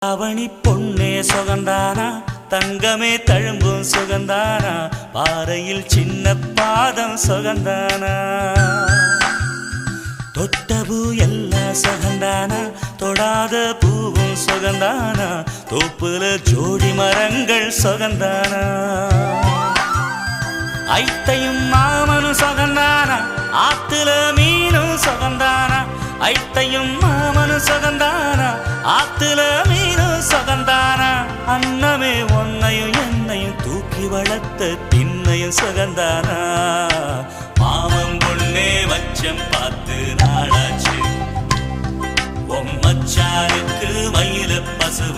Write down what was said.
அவனி பொன்னே சுகந்தானா, தங்கமே தழும்பும் சுகந்தானா, பாறையில் சின்ன பாதம் சுகந்தானா, தொட்ட பூ எல்லாம் சுகந்தானா, தொடாத பூவும் சுகந்தானா, தோப்புல ஜோடி மரங்கள் சுகந்தானா, ஐத்தையும் மாமனும் சுகந்தானா, ஆத்துல மீனும் சுகந்தானா, ஐத்தையும் மாமனும் சுகந்தானா, ஆத்துல மீனும் சுகந்தானா, அன்னமே ஒன்னையும் என்னையும் தூக்கி வளர்த்த திண்ணையும் சுகந்தானா, மாமன் பொண்ணே வச்சம் பார்த்து நாளாச்சு, மச்சானுக்கு மயில பசுவ